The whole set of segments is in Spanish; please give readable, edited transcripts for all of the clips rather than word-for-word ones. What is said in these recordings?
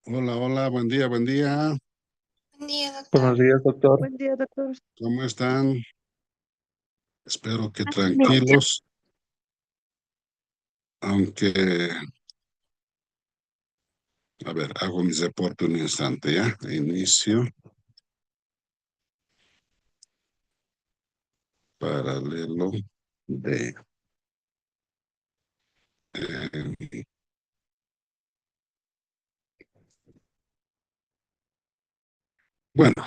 Hola, hola, buen día, buen día. Buen día, doctor. Buenos días, doctor. Buen día, doctor. ¿Cómo están? Espero que Bien. tranquilos, aunque, a ver, hago mis reportes un instante, ¿ya? Inicio, paralelo de... eh, bueno,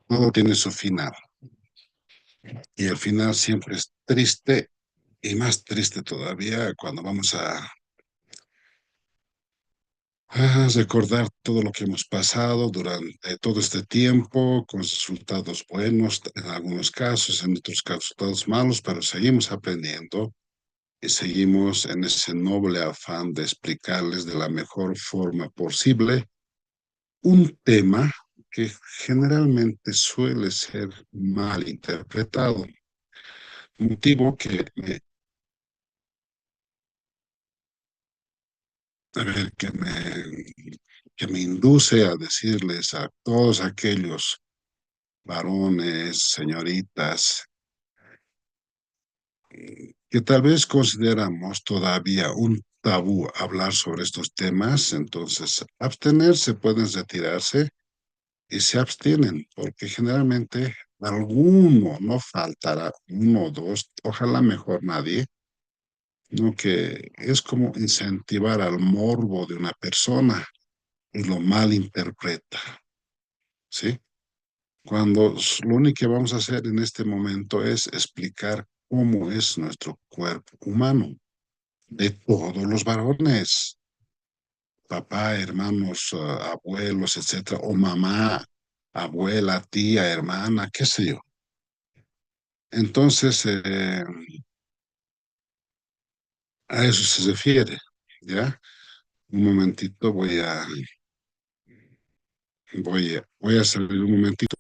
todo tiene su final y el final siempre es triste y más triste todavía cuando vamos a recordar todo lo que hemos pasado durante todo este tiempo, con resultados buenos en algunos casos, en otros casos resultados malos, pero seguimos aprendiendo y seguimos en ese noble afán de explicarles de la mejor forma posible un tema que generalmente suele ser mal interpretado, motivo a ver, que me induce a decirles a todos aquellos varones, señoritas, que tal vez consideramos todavía un tabú hablar sobre estos temas, entonces abstenerse, pueden retirarse y se abstienen, porque generalmente alguno, no faltará uno o dos, ojalá mejor nadie, ¿no? Que es como incentivar al morbo de una persona y lo malinterpreta, ¿sí? Cuando lo único que vamos a hacer en este momento es explicar cómo es nuestro cuerpo humano, de todos los varones, papá, hermanos, abuelos, etcétera, o mamá, abuela, tía, hermana, qué sé yo. Entonces, a eso se refiere, ¿ya? Un momentito, voy a salir un momentito.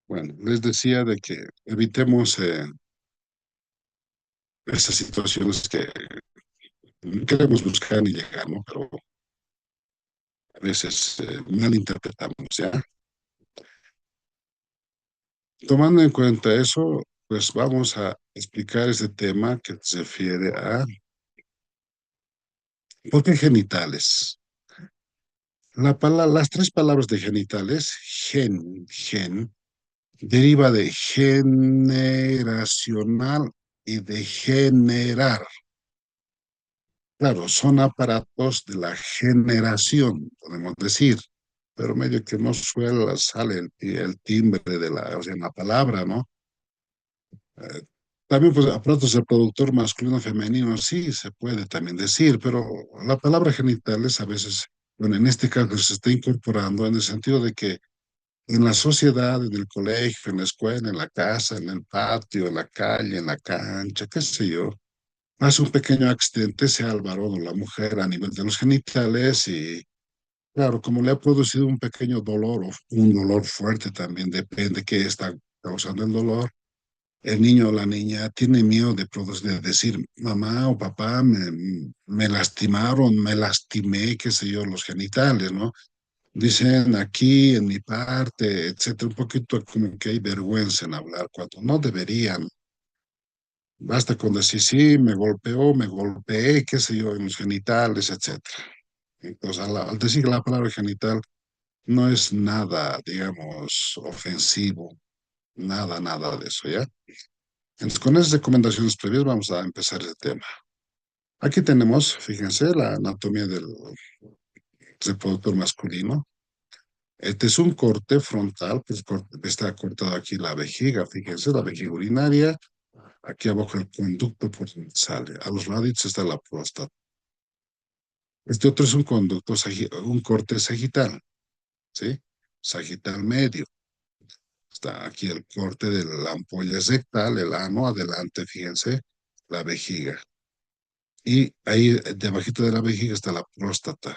Bueno, les decía de que evitemos esas situaciones que no queremos buscar ni llegar, ¿no? Pero a veces malinterpretamos, ¿ya? Tomando en cuenta eso, pues vamos a explicar ese tema que se refiere a ¿por qué genitales? Las tres palabras de genitales, gen, deriva de generacional y de generar. Claro, son aparatos de la generación, podemos decir, pero medio que no suele sale el timbre de o sea, la palabra, ¿no? Eh, También, pues, aparatos de productor masculino, femenino, sí, se puede también decir, pero la palabra genitales a veces, bueno, en este caso se está incorporando en el sentido de que en la sociedad, en el colegio, en la escuela, en la casa, en el patio, en la calle, en la cancha, qué sé yo, hace un pequeño accidente, sea el varón o la mujer, a nivel de los genitales Claro, como le ha producido un pequeño dolor o un dolor fuerte también, depende qué está causando el dolor. El niño o la niña tiene miedo de decir, mamá o papá, me lastimaron, me lastimé, qué sé yo, los genitales, ¿no? Dicen aquí, en mi parte, etcétera, un poquito como que hay vergüenza en hablar cuando no deberían. Basta con decir, sí, me golpeó, me golpeé, qué sé yo, en los genitales, etcétera. Entonces, al decir la palabra genital, no es nada, digamos, ofensivo, nada, nada de eso, ¿ya? Entonces, con esas recomendaciones previas vamos a empezar el tema. Aquí tenemos, fíjense, la anatomía del reproductor masculino. Este es un corte frontal, pues está cortado aquí la vejiga, fíjense, la vejiga urinaria, aquí abajo el conducto por donde sale, a los lados está la próstata. Este otro es un conducto, un corte sagital, ¿sí? Sagital medio. Está aquí el corte de la ampolla rectal, el ano, adelante, fíjense, la vejiga. Y ahí, debajito de la vejiga está la próstata.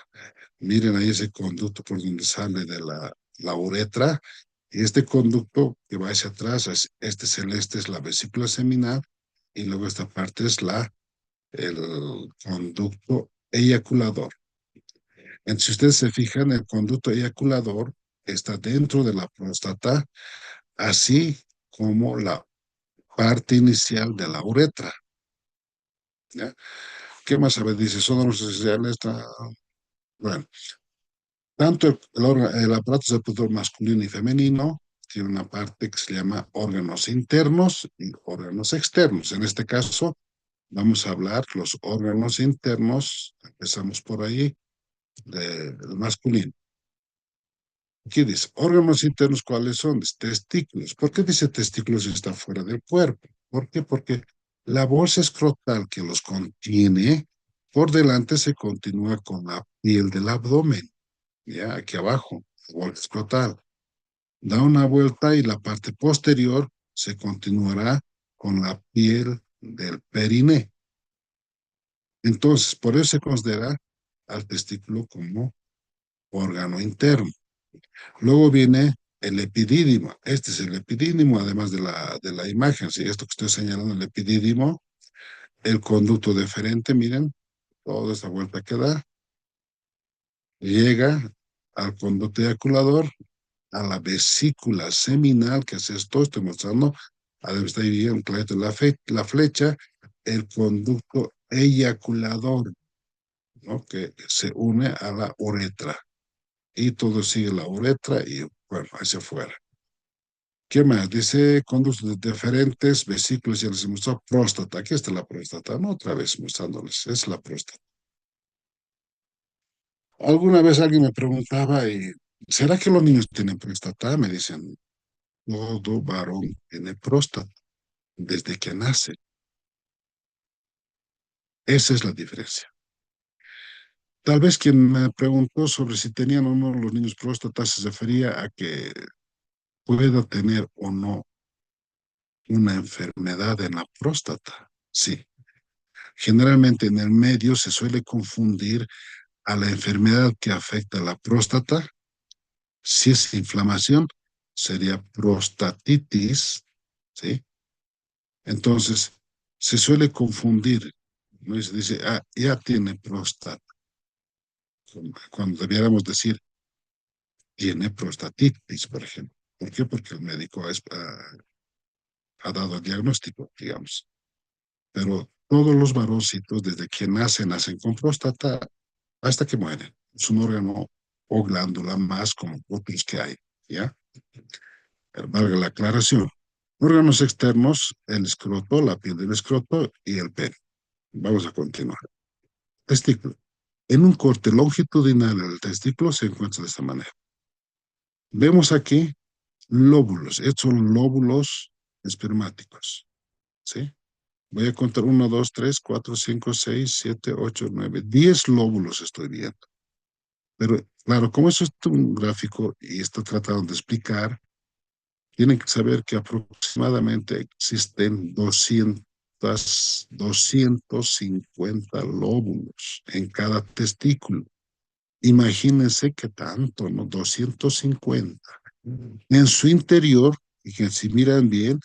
Miren ahí ese conducto por donde sale de la uretra. Y este conducto que va hacia atrás, este celeste es la vesícula seminal y luego esta parte es el conducto eyaculador. Entonces, si ustedes se fijan, el conducto eyaculador está dentro de la próstata, así como la parte inicial de la uretra. ¿Ya? ¿Qué más sabe? Dice, son los esenciales. Bueno, tanto el aparato reproductor masculino y femenino tiene una parte que se llama órganos internos y órganos externos. En este caso, vamos a hablar los órganos internos, empezamos por ahí, del masculino. Aquí dice, órganos internos, ¿cuáles son? Testículos. ¿Por qué dice testículos si está fuera del cuerpo? ¿Por qué? Porque la bolsa escrotal que los contiene, por delante se continúa con la piel del abdomen, ya aquí abajo, la bolsa escrotal. Da una vuelta y la parte posterior se continuará con la piel del periné. Entonces, por eso se considera al testículo como órgano interno. Luego viene el epidídimo. Este es el epidídimo, además de la imagen. Si esto que estoy señalando, el epidídimo, el conducto deferente, miren, toda esta vuelta que da, llega al conducto eyaculador, a la vesícula seminal, que es esto, estoy mostrando, además está ahí bien clarito la flecha, el conducto eyaculador, ¿no? Que se une a la uretra. Y todo sigue la uretra y, bueno, hacia afuera. ¿Qué más? Dice conductos deferentes, vesículas, ya les he mostrado, próstata. Aquí está la próstata, ¿no? Otra vez mostrándoles, es la próstata. Alguna vez alguien me preguntaba, ¿será que los niños tienen próstata? Me dicen, todo varón tiene próstata desde que nace. Esa es la diferencia. Tal vez quien me preguntó sobre si tenían o no los niños próstata se refería a que pueda tener o no una enfermedad en la próstata. Sí. Generalmente en el medio se suele confundir a la enfermedad que afecta a la próstata. Si es inflamación, sería prostatitis, ¿sí? Entonces, se suele confundir, ¿no? Y se dice, ah, ya tiene próstata, cuando debiéramos decir, tiene prostatitis, por ejemplo. ¿Por qué? Porque el médico ha dado el diagnóstico, digamos. Pero todos los varoncitos, desde que nacen con próstata hasta que mueren. Es un órgano o glándula más como otros que hay, ¿ya? Pero valga la aclaración. Órganos externos, el escroto, la piel del escroto y el pene. Vamos a continuar. Testículo. En un corte longitudinal del testículo se encuentra de esta manera. Vemos aquí lóbulos. Estos son lóbulos espermáticos, ¿sí? Voy a contar 1, 2, 3, 4, 5, 6, 7, 8, 9, 10 lóbulos estoy viendo. Pero claro, como eso es un gráfico y está tratando de explicar, tienen que saber que aproximadamente existen 250 lóbulos en cada testículo. Imagínense qué tanto, ¿no? 250. En su interior, y que si miran bien,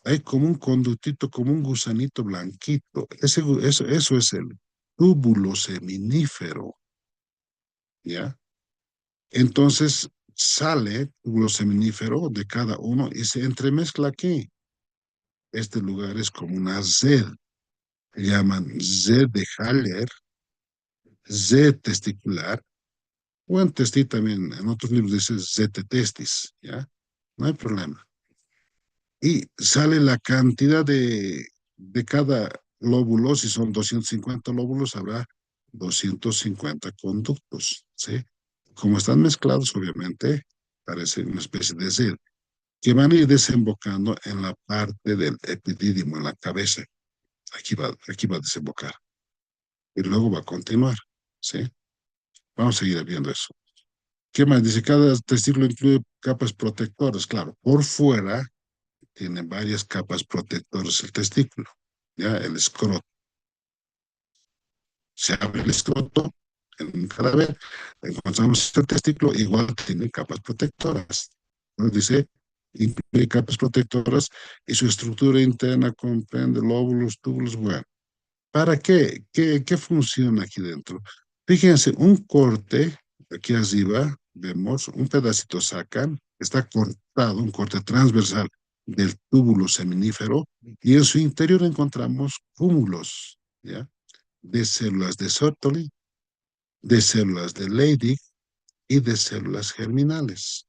hay como un conductito, como un gusanito blanquito. Eso es el túbulo seminífero, ¿ya? Entonces sale túbulo seminífero de cada uno y se entremezcla aquí. Este lugar es como una Z, llaman Z de Haller, Z testicular, o en testi también, en otros libros dice Z testis, ¿ya? No hay problema. Y sale la cantidad de cada lóbulo, si son 250 lóbulos, habrá 250 conductos, ¿sí? Como están mezclados, obviamente, parece una especie de Z, que van a ir desembocando en la parte del epidídimo, en la cabeza. Aquí va a desembocar. Y luego va a continuar, ¿sí? Vamos a seguir viendo eso. ¿Qué más? Dice, cada testículo incluye capas protectoras. Claro, por fuera tiene varias capas protectoras el testículo, ¿ya? El escroto. Se abre el escroto en un cadáver, encontramos el testículo, igual tiene capas protectoras. Nos dice, incluye capas protectoras y su estructura interna comprende lóbulos, túbulos, bueno. ¿Para qué? ¿Qué funciona aquí dentro? Fíjense, un corte, aquí arriba vemos un pedacito sacan, está cortado, un corte transversal del túbulo seminífero y en su interior encontramos cúmulos, ¿ya? De células de Sertoli, de células de Leydig y de células germinales.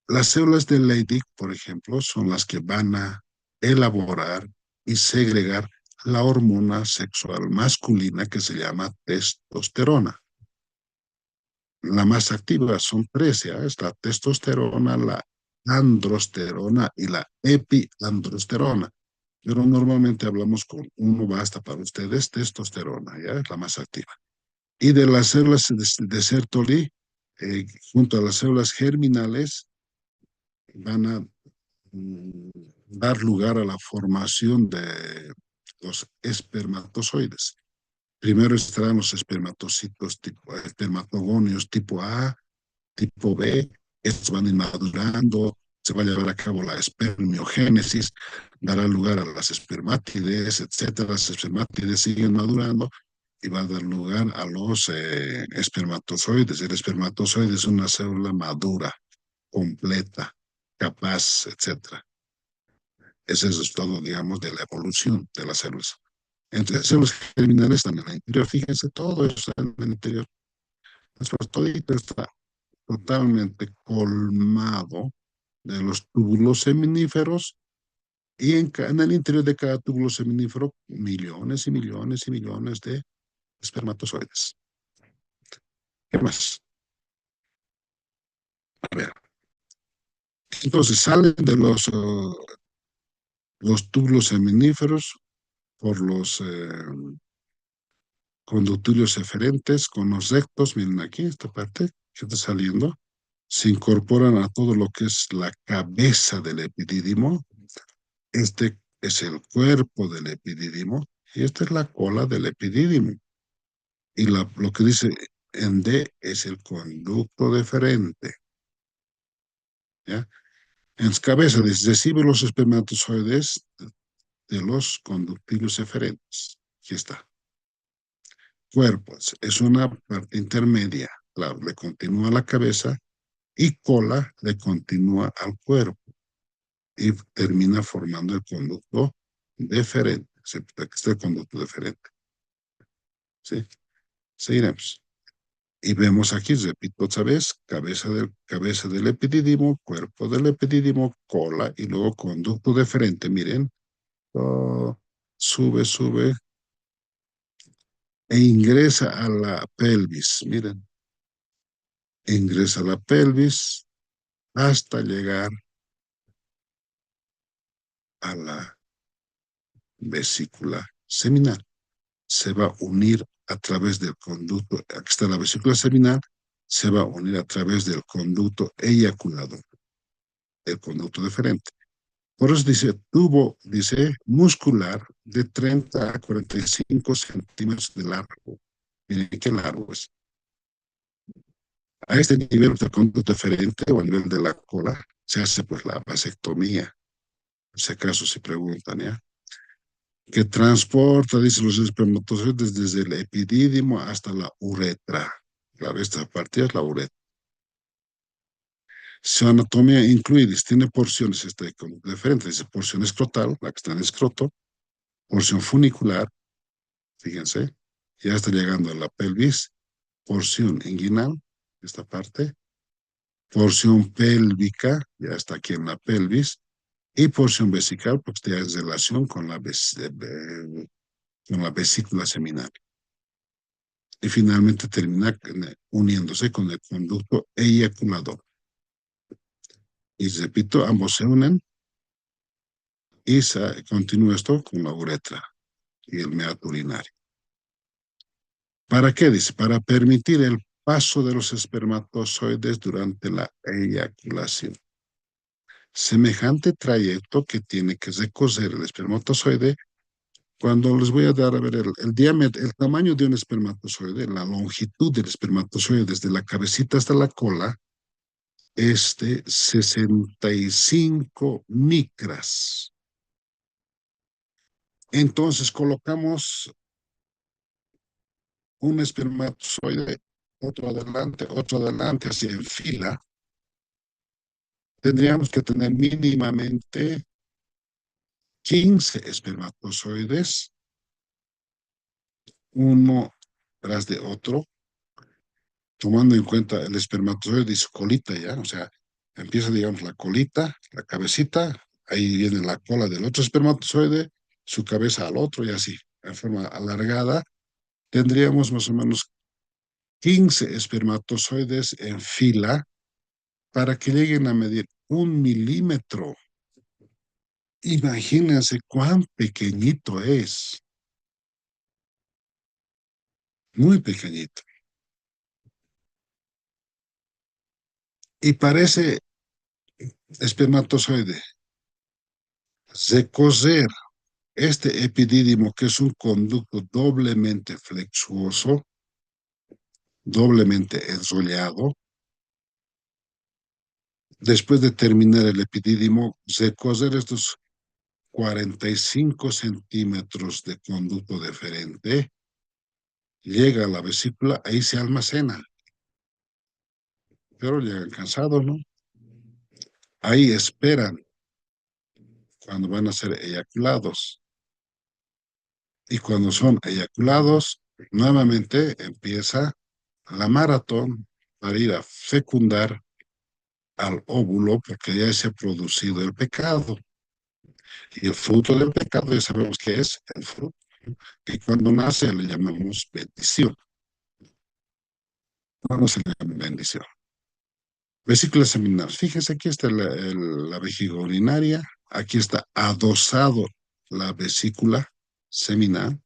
Las células de Leydig, por ejemplo, son las que van a elaborar y segregar la hormona sexual masculina que se llama testosterona. La más activa son tres, ¿ya? Es la testosterona, la androsterona y la epiandrosterona. Pero normalmente hablamos con uno, basta para ustedes, testosterona, ¿ya? Es la más activa. Y de las células de Sertoli, junto a las células germinales, van a mm, dar lugar a la formación de los espermatozoides. Primero estarán los espermatocitos tipo espermatogonios tipo A, tipo B, estos van a ir madurando, se va a llevar a cabo la espermiogénesis, dará lugar a las espermátides, etcétera. Las espermátides siguen madurando y va a dar lugar a los espermatozoides. El espermatozoide es una célula madura, completa, capaz, etcétera. Ese es todo, digamos, de la evolución de las células. Entonces, células germinales están en el interior. Fíjense, todo eso está en el interior. Después, todo está totalmente colmado de los túbulos seminíferos y en el interior de cada túbulo seminífero millones y millones y millones de espermatozoides. ¿Qué más? A ver. Entonces salen de los túbulos seminíferos por los conductilios eferentes con los rectos, miren aquí, esta parte que está saliendo, se incorporan a todo lo que es la cabeza del epidídimo. Este es el cuerpo del epidídimo y esta es la cola del epidídimo. Y lo que dice en D es el conducto deferente, ¿ya? En su cabeza recibe los espermatozoides de los conductilos eferentes. Aquí está. Cuerpos es una parte intermedia, claro, le continúa a la cabeza y cola le continúa al cuerpo y termina formando el conducto deferente. Aquí está el conducto deferente. ¿Sí? Seguiremos. Y vemos aquí, repito otra vez, cabeza del epidídimo, cuerpo del epidídimo, cola y luego conducto deferente. Miren, oh, sube, sube e ingresa a la pelvis. Miren, ingresa a la pelvis hasta llegar a la vesícula seminal. Se va a unir a través del conducto, aquí está la vesícula seminal, se va a unir a través del conducto eyaculador, el conducto deferente. Por eso dice tubo, dice muscular de 30 a 45 centímetros de largo. Miren qué largo es. A este nivel de conducto deferente o a nivel de la cola se hace pues la vasectomía, por si acaso se preguntan, ¿ya? Que transporta, dice, los espermatozoides desde el epidídimo hasta la uretra. Claro, esta parte es la uretra. Su anatomía incluye, tiene porciones diferentes, dice, porción escrotal, la que está en el escroto, porción funicular, fíjense, ya está llegando a la pelvis, porción inguinal, esta parte, porción pélvica, ya está aquí en la pelvis, y porción vesical, pues ya es relación con la vesícula seminal. Y finalmente termina uniéndose con el conducto eyaculador. Y repito, ambos se unen y continúa esto con la uretra y el meato urinario. ¿Para qué? Dice, para permitir el paso de los espermatozoides durante la eyaculación. Semejante trayecto que tiene que recoger el espermatozoide. Cuando les voy a dar a ver el diámetro, el tamaño de un espermatozoide, la longitud del espermatozoide desde la cabecita hasta la cola, es de 65 micras. Entonces colocamos un espermatozoide, otro adelante, así en fila. Tendríamos que tener mínimamente 15 espermatozoides, uno tras de otro, tomando en cuenta el espermatozoide y su colita ya, o sea, empieza, digamos, la colita, la cabecita, ahí viene la cola del otro espermatozoide, su cabeza al otro y así, en forma alargada, tendríamos más o menos 15 espermatozoides en fila para que lleguen a medir 1 milímetro. Imagínense cuán pequeñito es, muy pequeñito. Y parece espermatozoide recoger este epidídimo, que es un conducto doblemente flexuoso, doblemente enrollado. Después de terminar el epidídimo, recoger estos 45 centímetros de conducto deferente, llega a la vesícula, ahí se almacena, pero llegan cansados, ¿no? Ahí esperan cuando van a ser eyaculados. Y cuando son eyaculados, nuevamente empieza la maratón para ir a fecundar al óvulo porque ya se ha producido el pecado. Y el fruto del pecado ya sabemos que es el fruto. Y cuando nace le llamamos bendición. ¿Cuándo se le llama bendición? Vesícula seminal. Fíjese, aquí está la vejiga urinaria. Aquí está adosado la vesícula seminal.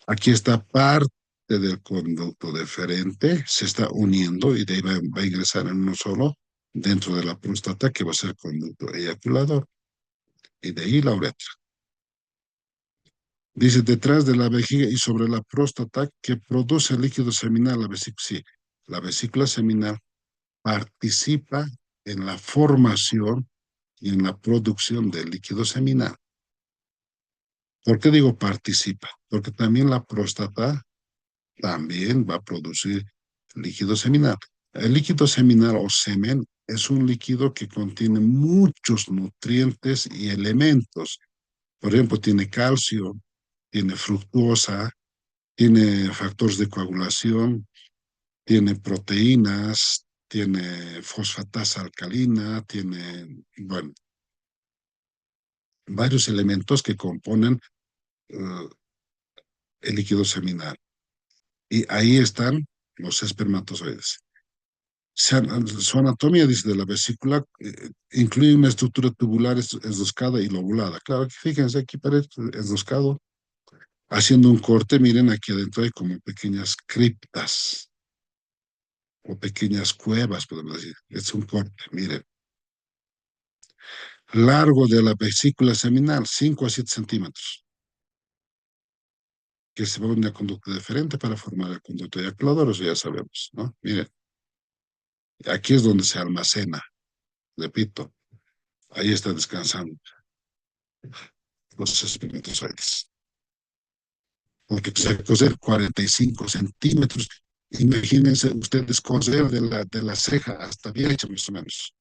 Aquí está parte del conducto deferente. Se está uniendo y de ahí va a ingresar en uno solo dentro de la próstata, que va a ser conducto eyaculador. Y de ahí la uretra. Dice, detrás de la vejiga y sobre la próstata que produce el líquido seminal, la vesícula. Sí, la vesícula seminal participa en la formación y en la producción del líquido seminal. ¿Por qué digo participa? Porque también la próstata también va a producir líquido seminal. El líquido seminal o semen es un líquido que contiene muchos nutrientes y elementos. Por ejemplo, tiene calcio, tiene fructuosa, tiene factores de coagulación, tiene proteínas, tiene fosfatasa alcalina, tiene, bueno, varios elementos que componen uh, el líquido seminal. Y ahí están los espermatozoides. Su anatomía, dice, de la vesícula incluye una estructura tubular enroscada y lobulada. Claro, fíjense, aquí parece enroscado. Haciendo un corte, miren, aquí adentro hay como pequeñas criptas o pequeñas cuevas, podemos decir. Es un corte, miren. Largo de la vesícula seminal, 5 a 7 centímetros. que se va a una conducta diferente para formar el conducto eyaculador, eso ya sabemos, ¿no? Miren, aquí es donde se almacena, repito, ahí está descansando los espermatozoides. Porque se coser 45 centímetros, imagínense ustedes coser de la ceja hasta derecha, más o menos.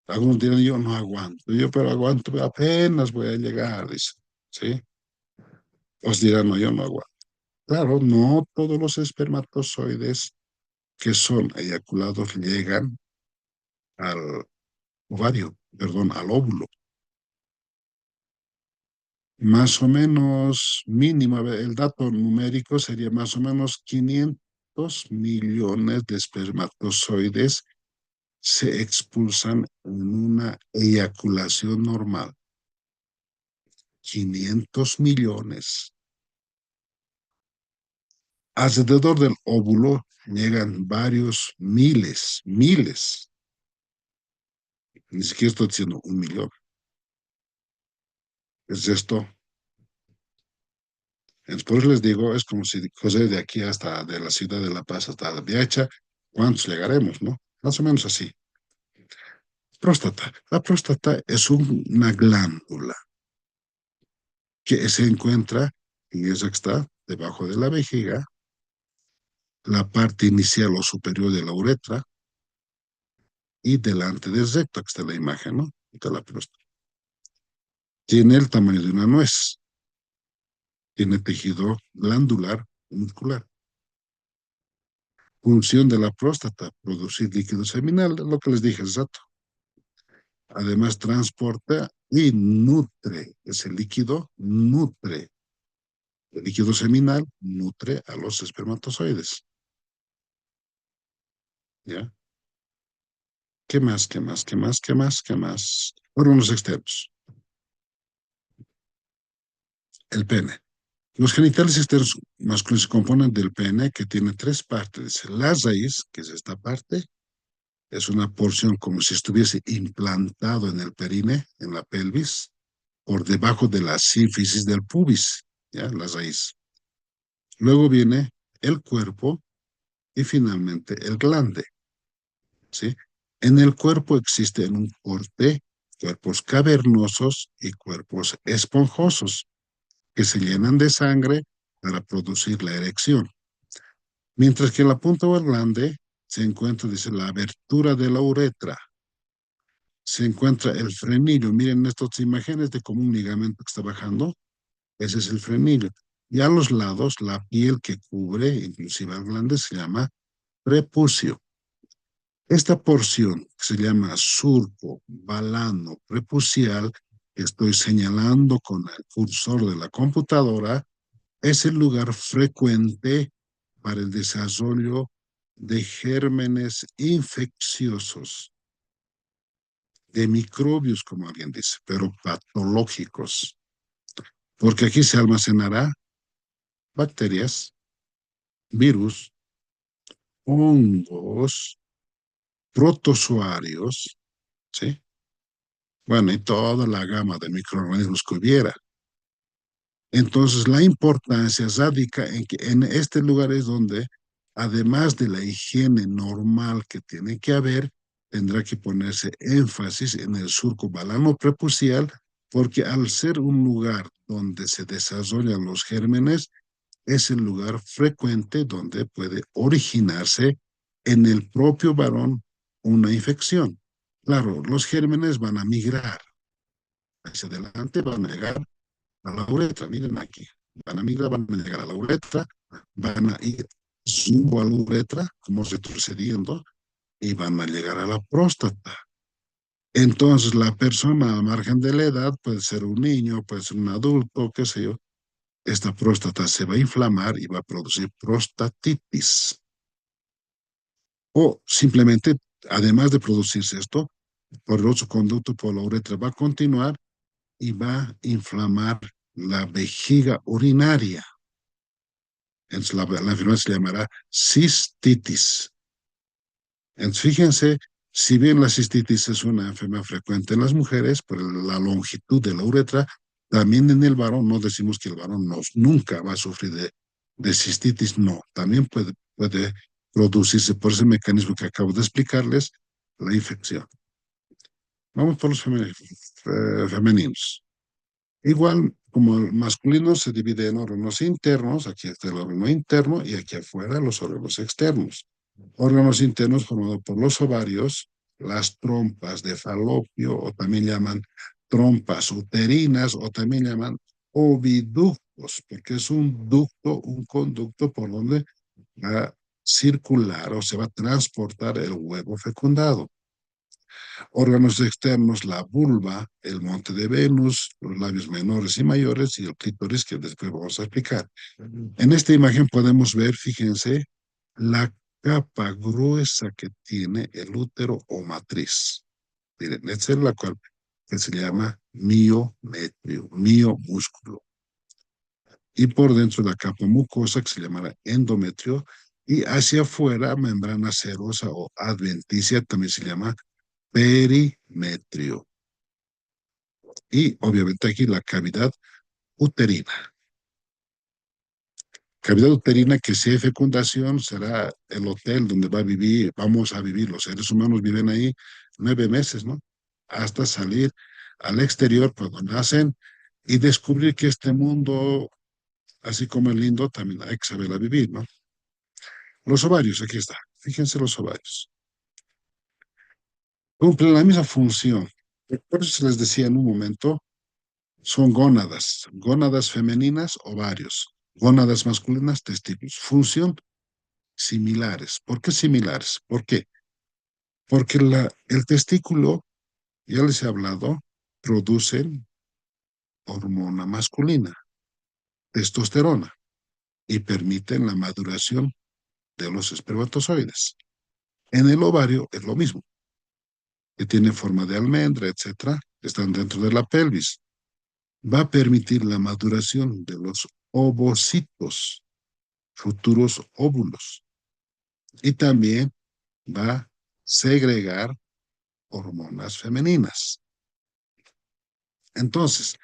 Algunos dirán, yo no aguanto, yo pero aguanto, apenas voy a llegar, dice, ¿sí? Os dirán, no, yo no aguanto. Claro, no todos los espermatozoides que son eyaculados llegan al ovario, perdón, al óvulo. Más o menos mínimo, a ver, el dato numérico sería más o menos 500 millones de espermatozoides se expulsan en una eyaculación normal. 500 millones. Alrededor del óvulo llegan varios miles. Ni siquiera estoy diciendo 1 millón. Es esto. Entonces, por eso les digo, es como si José de aquí hasta de la ciudad de La Paz hasta la Viacha, ¿cuántos llegaremos, no? Más o menos así. Próstata. La próstata es una glándula que se encuentra, y esa que está debajo de la vejiga, la parte inicial o superior de la uretra y delante del recto, que está la imagen, ¿no? De la próstata. Tiene el tamaño de una nuez. Tiene tejido glandular muscular. Función de la próstata, producir líquido seminal, lo que les dije hace rato. Además, transporta y nutre. Ese líquido nutre. El líquido seminal nutre a los espermatozoides. ¿Ya? ¿Qué más? ¿Qué más? ¿Qué más? ¿Qué más? ¿Qué más? Órganos externos. El pene. Los genitales externos masculinos se componen del pene, que tiene tres partes. La raíz, que es esta parte, es una porción como si estuviese implantado en el perine, en la pelvis, por debajo de la sínfisis del pubis, ¿ya? La raíz. Luego viene el cuerpo y finalmente el glande, ¿sí? En el cuerpo existen un corte, cuerpos cavernosos y cuerpos esponjosos que se llenan de sangre para producir la erección. Mientras que en la punta del glande se encuentra, dice, la abertura de la uretra. Se encuentra el frenillo. Miren estas imágenes de como un ligamento que está bajando. Ese es el frenillo. Y a los lados, la piel que cubre, inclusive el glande, se llama prepucio. Esta porción, que se llama surco balano prepucial, que estoy señalando con el cursor de la computadora, es el lugar frecuente para el desarrollo de gérmenes infecciosos, de microbios, como alguien dice, pero patológicos, porque aquí se almacenará bacterias, virus, hongos, protozoarios, ¿sí? Bueno, y toda la gama de microorganismos que hubiera. Entonces, la importancia radica en que en este lugar es donde, además de la higiene normal que tiene que haber, tendrá que ponerse énfasis en el surco balano prepucial, porque al ser un lugar donde se desarrollan los gérmenes, es el lugar frecuente donde puede originarse en el propio varón una infección. Claro, los gérmenes van a migrar hacia adelante, van a llegar a la uretra, miren aquí, van a migrar, van a llegar a la uretra, van a ir subo a la uretra, como retrocediendo, y van a llegar a la próstata. Entonces, la persona a margen de la edad, puede ser un niño, puede ser un adulto, qué sé yo, esta próstata se va a inflamar y va a producir prostatitis. O simplemente, además de producirse esto, por el otro conducto por la uretra va a continuar y va a inflamar la vejiga urinaria. Entonces, la enfermedad se llamará cistitis. Entonces, fíjense, si bien la cistitis es una enfermedad frecuente en las mujeres por la longitud de la uretra, También en el varón, no decimos que el varón nunca va a sufrir de cistitis, no, también puede producirse por ese mecanismo que acabo de explicarles, la infección. Vamos por los femeninos. Igual, como el masculino se divide en órganos internos, aquí está el órgano interno y aquí afuera los órganos externos. Órganos internos formados por los ovarios, las trompas de falopio, o también llaman trompas uterinas, o también llaman oviductos, porque es un ducto, un conducto por donde va a circular o se va a transportar el huevo fecundado. Órganos externos, la vulva, el monte de Venus, los labios menores y mayores y el clítoris que después vamos a explicar. En esta imagen podemos ver, fíjense, la capa gruesa que tiene el útero o matriz. Miren, esta es la cual que se llama miometrio, miomúsculo. Y por dentro la capa mucosa que se llamará endometrio y hacia afuera membrana serosa o adventicia también se llama perimetrio. Y obviamente aquí la cavidad uterina. Cavidad uterina que si hay fecundación será el hotel donde vamos a vivir, los seres humanos viven ahí 9 meses, ¿no? Hasta salir al exterior cuando nacen y descubrir que este mundo, así como es lindo, también hay que saberla vivir, ¿no? Los ovarios, aquí está. Fíjense los ovarios. Cumplen la misma función. Por eso les decía en un momento, son gónadas, gónadas femeninas, ovarios, gónadas masculinas, testículos. Función similares. ¿Por qué similares? ¿Por qué? Porque el testículo, ya les he hablado, produce hormona masculina, testosterona, y permiten la maduración de los espermatozoides. En el ovario es lo mismo, que tiene forma de almendra, etcétera, están dentro de la pelvis. Va a permitir la maduración de los ovocitos, futuros óvulos, y también va a segregar hormonas femeninas. Entonces,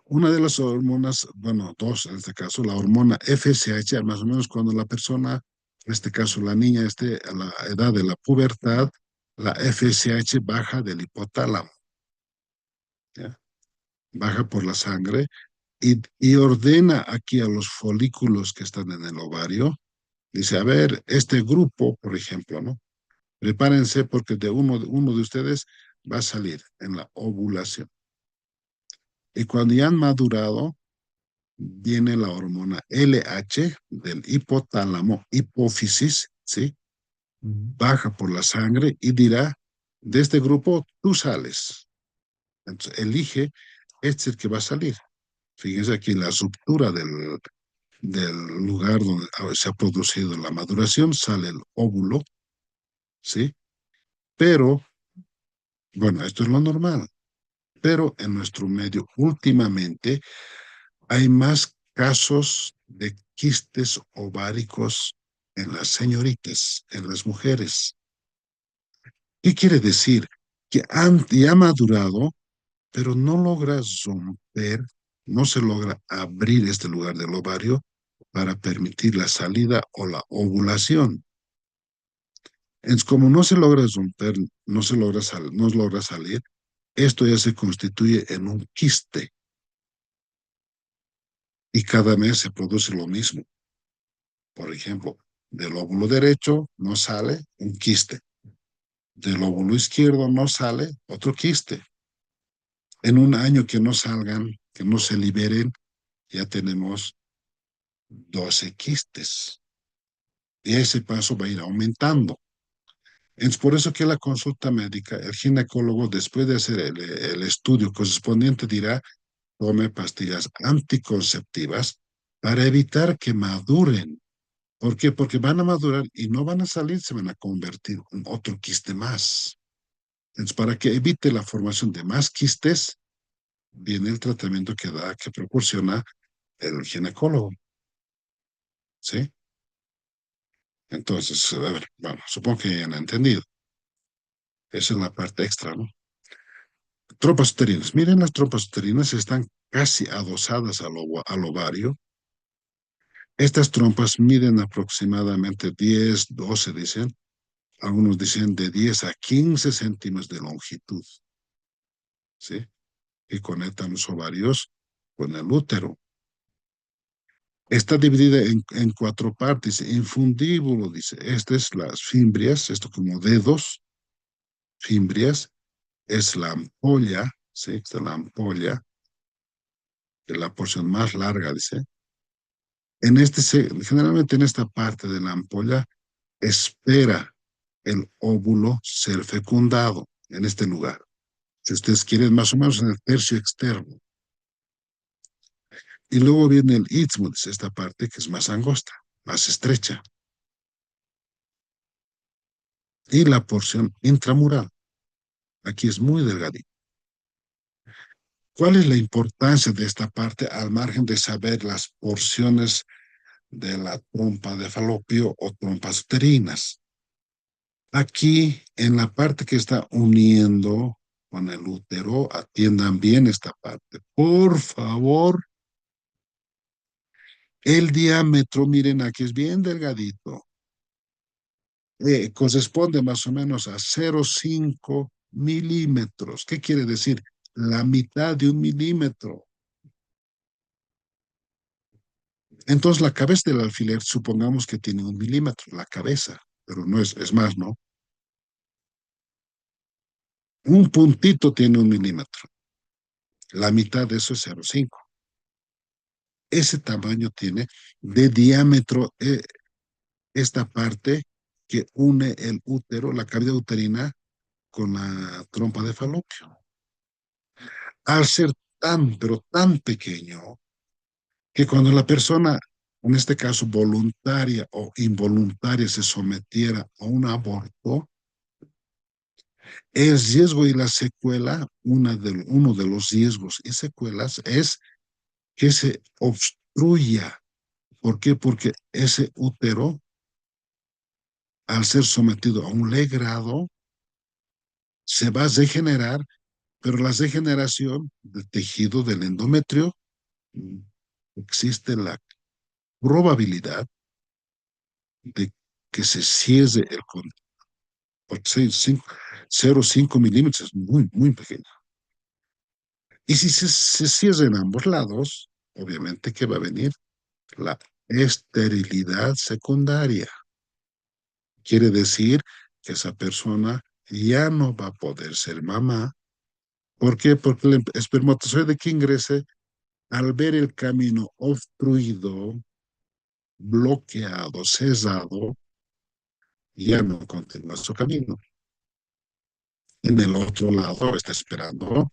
una de las hormonas, bueno, dos en este caso, la hormona FSH, más o menos cuando la persona, en este caso la niña, esté a la edad de la pubertad, la FSH baja del hipotálamo, ¿ya? Baja por la sangre y ordena aquí a los folículos que están en el ovario. Dice, a ver, este grupo, por ejemplo, ¿no? Prepárense porque uno de ustedes va a salir en la ovulación. Y cuando ya han madurado, viene la hormona LH del hipotálamo, hipófisis, ¿sí? Baja por la sangre y dirá, de este grupo tú sales. Entonces, elige, este es el que va a salir. Fíjense aquí la ruptura del lugar donde se ha producido la maduración, sale el óvulo, ¿sí? Pero, bueno, esto es lo normal, pero en nuestro medio últimamente hay más casos de quistes ováricos en las señoritas, en las mujeres. ¿Qué quiere decir? Que ya ha madurado, pero no logra romper, no se logra abrir este lugar del ovario para permitir la salida o la ovulación. Es como no se logra romper, no logra salir, esto ya se constituye en un quiste y cada mes se produce lo mismo. Por ejemplo, del óvulo derecho no sale un quiste, del óvulo izquierdo no sale otro quiste. En un año que no salgan, que no se liberen, ya tenemos 12 quistes. Y ese paso va a ir aumentando. Es por eso que la consulta médica, el ginecólogo, después de hacer el estudio correspondiente, dirá, tome pastillas anticonceptivas para evitar que maduren. ¿Por qué? Porque van a madurar y no van a salir, se van a convertir en otro quiste más. Entonces, para que evite la formación de más quistes, viene el tratamiento que proporciona el ginecólogo, ¿sí? Entonces, a ver, vamos, supongo que ya han entendido. Esa es la parte extra, ¿no? Trompas uterinas. Miren, las trompas uterinas están casi adosadas al ovario. Estas trompas miden aproximadamente 10, 12, dicen. Algunos dicen de 10 a 15 centímetros de longitud, ¿sí? Y conectan los ovarios con el útero. Está dividida en cuatro partes. Infundíbulo, dice. Estas es las fimbrias, esto como dedos, fimbrias. Es la ampolla, ¿sí? Esta es la ampolla, de la porción más larga, dice. Generalmente en esta parte de la ampolla espera el óvulo ser fecundado en este lugar. Si ustedes quieren, más o menos en el tercio externo. Y luego viene el istmo, dice esta parte que es más angosta, más estrecha. Y la porción intramural, aquí es muy delgadita. ¿Cuál es la importancia de esta parte al margen de saber las porciones de la trompa de falopio o trompas uterinas? Aquí, en la parte que está uniendo con el útero, atiendan bien esta parte. Por favor, el diámetro, miren, aquí es bien delgadito. Corresponde más o menos a 0,5 milímetros. ¿Qué quiere decir? La mitad de un milímetro. Entonces, la cabeza del alfiler, supongamos que tiene 1 milímetro, la cabeza, pero no es más, ¿no? Un puntito tiene 1 milímetro. La mitad de eso es 0,5. Ese tamaño tiene de diámetro esta parte que une el útero, la cavidad uterina, con la trompa de falopio. Al ser tan, pero tan pequeño, que cuando la persona, en este caso voluntaria o involuntaria, se sometiera a un aborto, el riesgo y la secuela, uno de los riesgos y secuelas es que se obstruya. ¿Por qué? Porque ese útero, al ser sometido a un legrado, se va a regenerar, pero la regeneración del tejido del endometrio, mm, existe la probabilidad de que se cierre el conducto. Porque 0,5 milímetros es muy, muy pequeño. Y si se cierra en ambos lados, obviamente que va a venir la esterilidad secundaria. Quiere decir que esa persona ya no va a poder ser mamá. ¿Por qué? Porque el espermatozoide que ingrese, al ver el camino obstruido, bloqueado, cesado, ya no continúa su camino. En el otro lado está esperando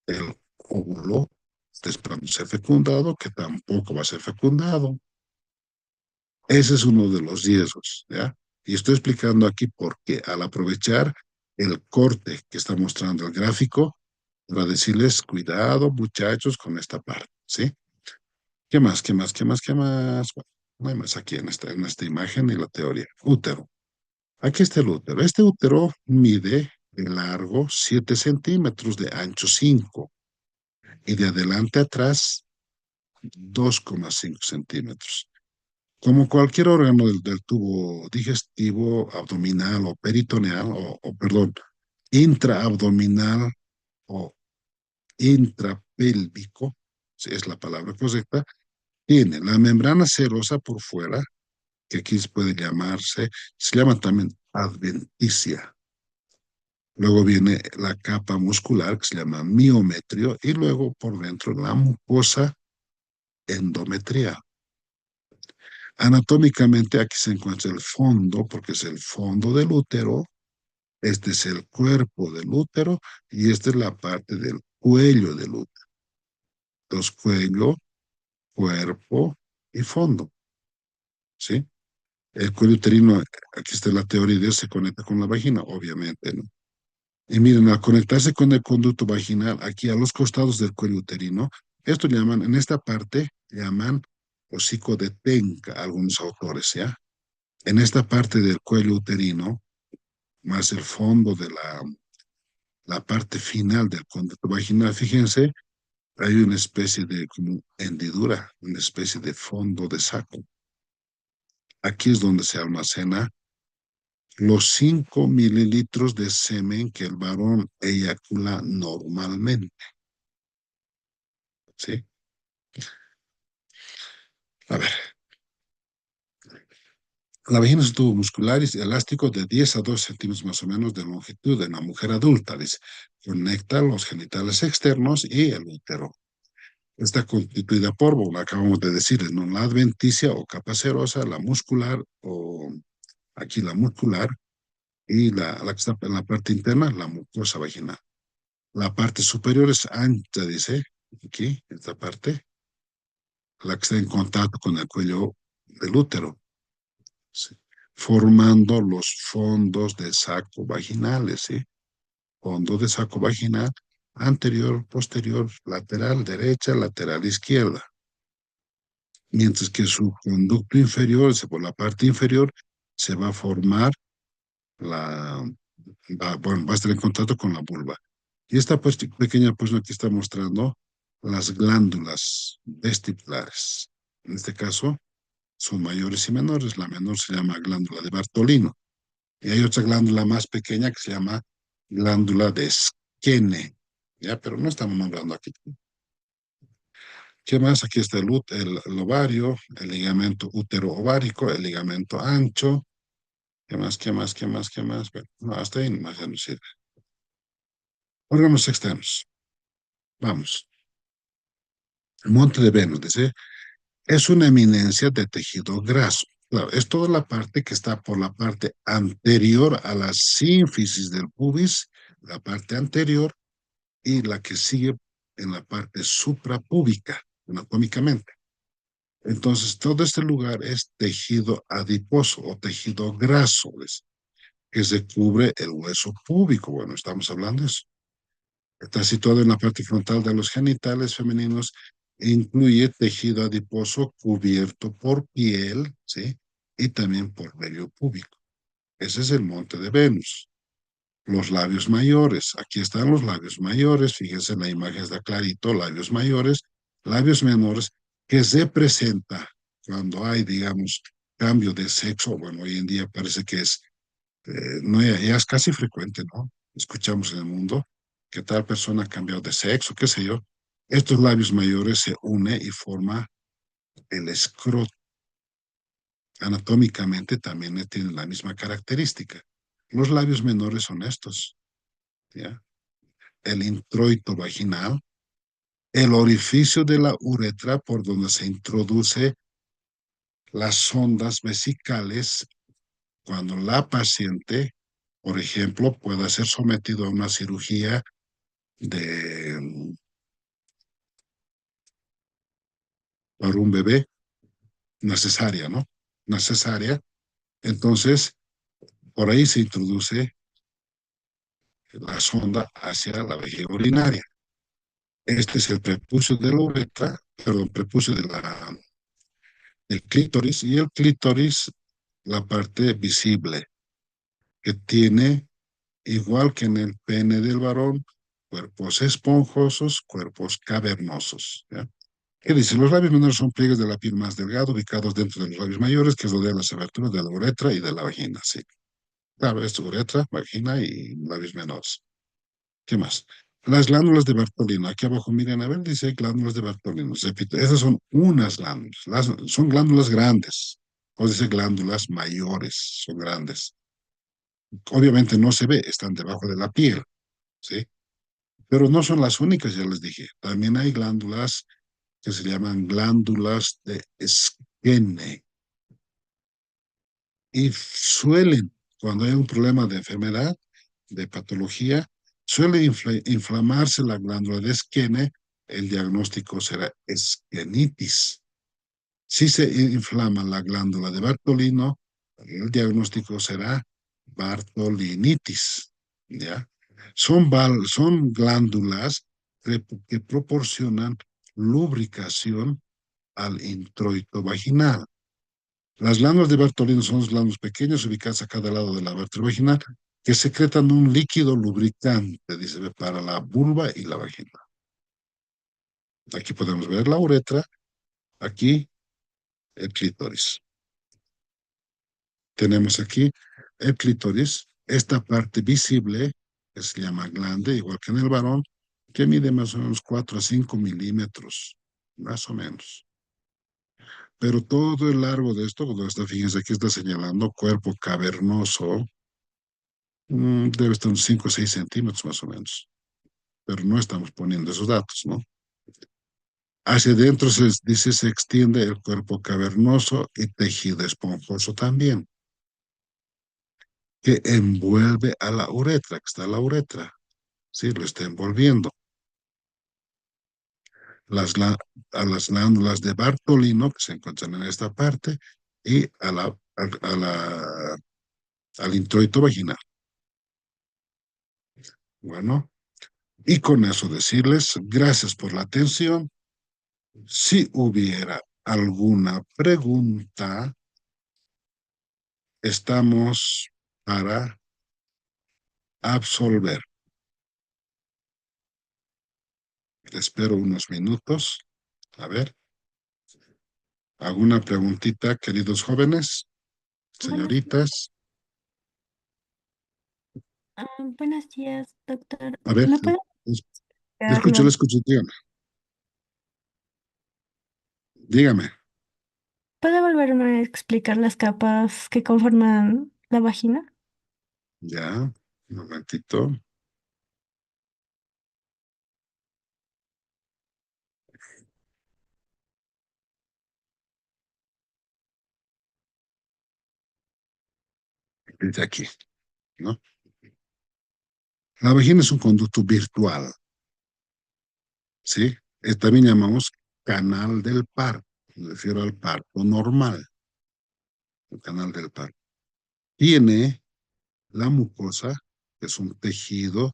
el óvulo, está esperando ser fecundado, que tampoco va a ser fecundado. Ese es uno de los riesgos, ¿ya? Y estoy explicando aquí porque al aprovechar el corte que está mostrando el gráfico, para decirles, cuidado, muchachos, con esta parte, ¿sí? ¿Qué más, qué más, qué más, qué más? Bueno, no hay más aquí en esta imagen y la teoría. Útero. Aquí está el útero. Este útero mide de largo 7 centímetros, de ancho 5 y de adelante a atrás 2,5 centímetros. Como cualquier órgano del tubo digestivo, abdominal o peritoneal, perdón, intraabdominal o intrapélvico, si es la palabra correcta, tiene la membrana serosa por fuera, que aquí puede llamarse, se llama también adventicia. Luego viene la capa muscular, que se llama miometrio, y luego por dentro la mucosa endometrial. Anatómicamente aquí se encuentra el fondo, porque es el fondo del útero, este es el cuerpo del útero y esta es la parte del cuello del útero. Entonces, cuello, cuerpo y fondo, ¿sí? El cuello uterino, aquí está la teoría de se conecta con la vagina, obviamente, ¿no? Y miren, al conectarse con el conducto vaginal, aquí a los costados del cuello uterino, esto llaman, en esta parte, llaman hocico de Tenca, algunos autores, ¿ya? En esta parte del cuello uterino, más el fondo de la parte final del conducto vaginal, fíjense hay una especie de como hendidura, una especie de fondo de saco. Aquí es donde se almacena los 5 mililitros de semen que el varón eyacula normalmente, ¿sí? A ver, la vagina es un tubo muscular y elástico de 10 a 12 centímetros más o menos de longitud en una mujer adulta, dice. Conecta los genitales externos y el útero. Está constituida por, bueno, acabamos de decir, ¿no? La adventicia o capa serosa, la muscular o aquí la muscular y la que está en la parte interna, la mucosa vaginal. La parte superior es ancha, dice, aquí, esta parte, la que está en contacto con el cuello del útero, ¿sí? Formando los fondos de saco vaginales, ¿sí? Fondo de saco vaginal, anterior, posterior, lateral derecha, lateral izquierda. Mientras que su conducto inferior, por la parte inferior, se va a formar la, bueno, va a estar en contacto con la vulva. Y esta pues, pequeña porción aquí está mostrando las glándulas vestibulares. En este caso, son mayores y menores. La menor se llama glándula de Bartolino. Y hay otra glándula más pequeña que se llama glándula de Skene. Ya, pero no estamos nombrando aquí. ¿Qué más? Aquí está el ovario, el ligamento útero-ovárico, el ligamento ancho. ¿Qué más? ¿Qué más? ¿Qué más? ¿Qué más? Bueno, no, hasta ahí nomás ya no sirve. Órganos externos. Vamos. El monte de Venus, dice, es una eminencia de tejido graso. Claro, es toda la parte que está por la parte anterior a la sínfisis del pubis, la parte anterior, y la que sigue en la parte suprapúbica, anatómicamente. Entonces, todo este lugar es tejido adiposo o tejido graso, ¿ves? Que se cubre el hueso púbico. Bueno, estamos hablando de eso. Está situado en la parte frontal de los genitales femeninos e incluye tejido adiposo cubierto por piel, ¿sí? Y también por vello púbico. Ese es el monte de Venus. Los labios mayores. Aquí están los labios mayores. Fíjense en la imagen, está clarito, labios mayores, labios menores, que se presenta cuando hay, digamos, cambio de sexo. Bueno, hoy en día parece que es no, ya es casi frecuente, ¿no? Escuchamos en el mundo que tal persona ha cambiado de sexo, qué sé yo. Estos labios mayores se unen y forma el escroto. Anatómicamente también tienen la misma característica. Los labios menores son estos, ¿ya? El introito vaginal, el orificio de la uretra por donde se introduce las sondas vesicales cuando la paciente, por ejemplo, pueda ser sometido a una cirugía de para un bebé, necesaria, ¿no? Necesaria. Entonces, por ahí se introduce la sonda hacia la vejiga urinaria. Este es el prepucio de la uretra, perdón, prepucio del clítoris, y el clítoris, la parte visible, que tiene, igual que en el pene del varón, cuerpos esponjosos, cuerpos cavernosos, ¿ya? ¿Qué dice? Los labios menores son pliegues de la piel más delgado ubicados dentro de los labios mayores que rodean las aberturas de la uretra y de la vagina. Sí, claro, es uretra, vagina y labios menores. ¿Qué más? Las glándulas de Bartolino. Aquí abajo, miren, a ver, dice glándulas de Bartolino. Repito, esas son unas glándulas. Son glándulas grandes. O dice glándulas mayores, son grandes. Obviamente no se ve, están debajo de la piel, ¿sí? Pero no son las únicas, ya les dije. También hay glándulas que se llaman glándulas de Skene y suelen, cuando hay un problema de enfermedad, de patología, suele inflamarse la glándula de Skene, el diagnóstico será esquenitis. Si se inflama la glándula de Bartolino, el diagnóstico será bartolinitis, ¿ya? Son glándulas que proporcionan lubricación al introito vaginal. Las glándulas de Bartolino son los glándulos pequeños ubicadas a cada lado de la vértebra vaginal que secretan un líquido lubricante, dice, para la vulva y la vagina. Aquí podemos ver la uretra, aquí el clítoris. Tenemos aquí el clítoris, esta parte visible, que se llama glande, igual que en el varón, que mide más o menos 4 a 5 milímetros, más o menos. Pero todo el largo de esto, fíjense aquí está señalando cuerpo cavernoso, debe estar unos 5 o 6 centímetros más o menos, pero no estamos poniendo esos datos, ¿no? Hacia adentro dice se extiende el cuerpo cavernoso y tejido esponjoso también, que envuelve a la uretra, que está la uretra, ¿sí? Lo está envolviendo. Las, a las glándulas de Bartolino, que se encuentran en esta parte, y al introito vaginal. Bueno, y con eso decirles, gracias por la atención. Si hubiera alguna pregunta, estamos para absolver. Espero unos minutos. A ver, ¿alguna preguntita, queridos jóvenes, Buenos, señoritas? buenos días, doctor. A ver, ¿Me puede es- explicar le escucho, dígame, dígame. ¿Puede volverme a explicar las capas que conforman la vagina? Ya, un momentito. Desde aquí, ¿no? La vagina es un conducto virtual, ¿sí? También llamamos canal del parto, me refiero al parto normal, el canal del parto. Tiene la mucosa, que es un tejido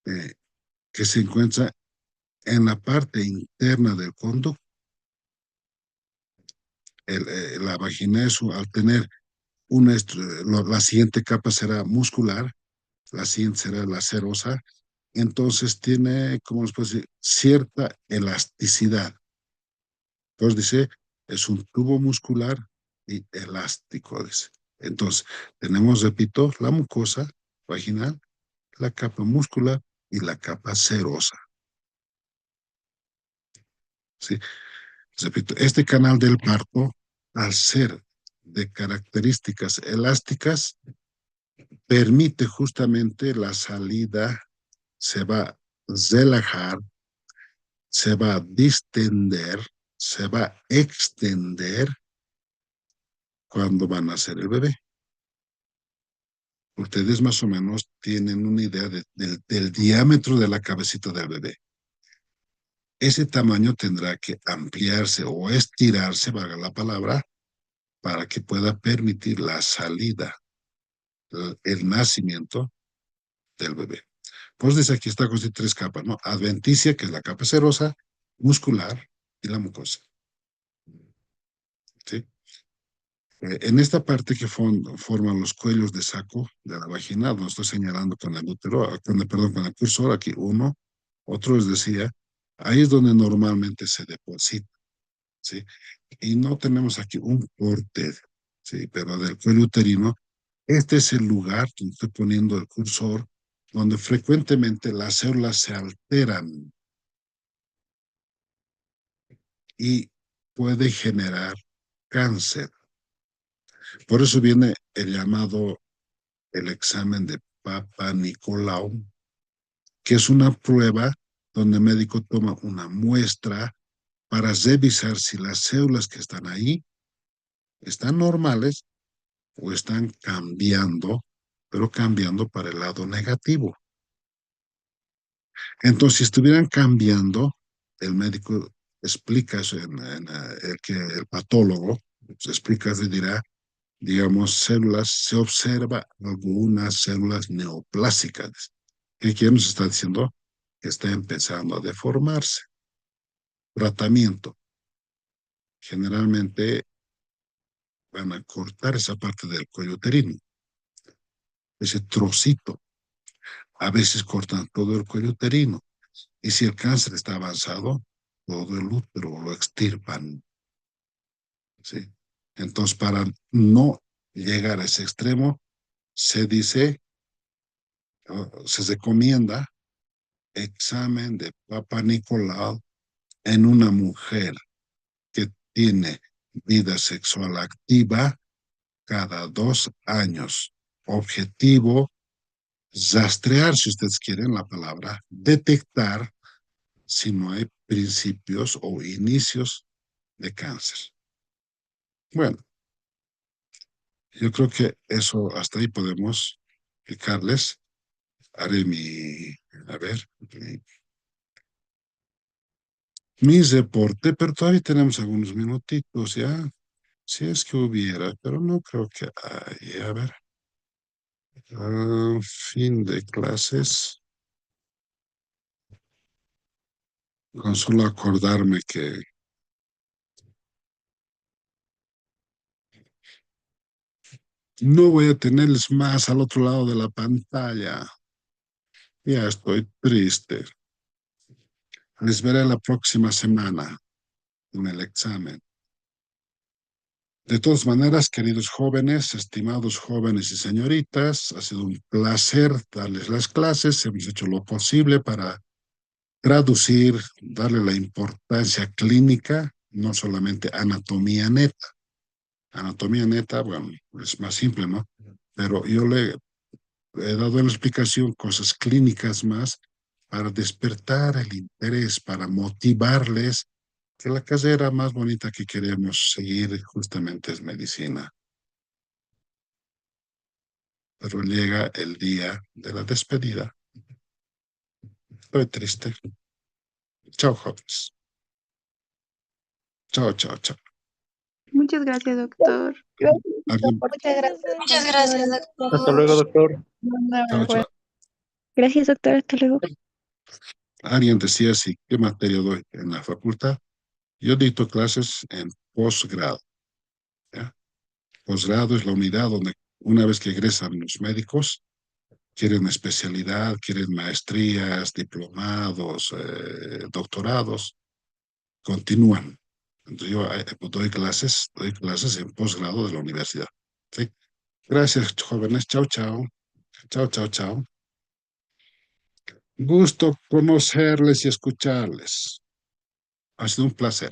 eh, que se encuentra en la parte interna del conducto. La vagina es, al tener la siguiente capa será muscular, la siguiente será la serosa, entonces tiene, como les puedo decir, cierta elasticidad. Entonces dice, es un tubo muscular y elástico, dice. Entonces, tenemos, repito, la mucosa vaginal, la capa muscular y la capa serosa. ¿Sí? Repito, este canal del parto, al ser de características elásticas, permite justamente la salida, se va a relajar, se va a distender, se va a extender cuando van a nacer el bebé. Ustedes más o menos tienen una idea del diámetro de la cabecita del bebé. Ese tamaño tendrá que ampliarse o estirarse, valga la palabra, para que pueda permitir la salida, el nacimiento del bebé. Pues desde aquí está con tres capas, ¿no? Adventicia, que es la capa serosa, muscular y la mucosa. ¿Sí? En esta parte que forman los cuellos de saco de la vagina, donde estoy señalando con el útero, perdón, con el cursor, aquí uno, otro les decía, ahí es donde normalmente se deposita, ¿sí? Y no tenemos aquí un corte, ¿sí? Pero del cuello uterino, este es el lugar donde estoy poniendo el cursor, donde frecuentemente las células se alteran y puede generar cáncer. Por eso viene el llamado el examen de Papa Nicolau, que es una prueba donde el médico toma una muestra para revisar si las células que están ahí están normales o están cambiando, pero cambiando para el lado negativo. Entonces, si estuvieran cambiando, el médico explica eso el patólogo se explica, se dirá, digamos, células, se observa algunas células neoplásicas. ¿Qué nos está diciendo? Que está empezando a deformarse. Tratamiento. Generalmente van a cortar esa parte del cuello uterino, ese trocito. A veces cortan todo el cuello uterino. Y si el cáncer está avanzado, todo el útero lo extirpan, ¿sí? Entonces, para no llegar a ese extremo, se dice, se recomienda examen de Papa Nicolau en una mujer que tiene vida sexual activa cada 2 años. Objetivo, rastrear, si ustedes quieren la palabra, detectar si no hay principios o inicios de cáncer. Bueno, yo creo que eso hasta ahí podemos explicarles. Haré a ver, mi reporte, pero todavía tenemos algunos minutitos ya, si es que hubiera, pero no creo que haya. A ver, fin de clases, con solo acordarme que no voy a tenerles más al otro lado de la pantalla. Ya estoy triste. Les veré la próxima semana en el examen. De todas maneras, queridos jóvenes, estimados jóvenes y señoritas, ha sido un placer darles las clases. Hemos hecho lo posible para traducir, darle la importancia clínica, no solamente anatomía neta. Anatomía neta, bueno, es más simple, ¿no? Pero yo le he dado en la explicación cosas clínicas más para despertar el interés, para motivarles que la carrera más bonita que queremos seguir justamente es medicina. Pero llega el día de la despedida. Estoy triste. Chao, jóvenes. Chao, chao, chao. Muchas gracias, doctor. ¿Alguien? Muchas gracias, Muchas gracias, doctora. Hasta luego, doctor. doctor. Chao, chao. Gracias, doctor. Hasta luego. Alguien decía si qué materia doy en la facultad. Yo dicto clases en posgrado. ¿Ya? Posgrado es la unidad donde una vez que egresan los médicos, quieren especialidad, quieren maestrías, diplomados, doctorados, continúan. Entonces yo doy clases en posgrado de la universidad. ¿Sí? Gracias, jóvenes. Chao, chao. Chao, chao, chao. Gusto conocerles y escucharles. Ha sido un placer.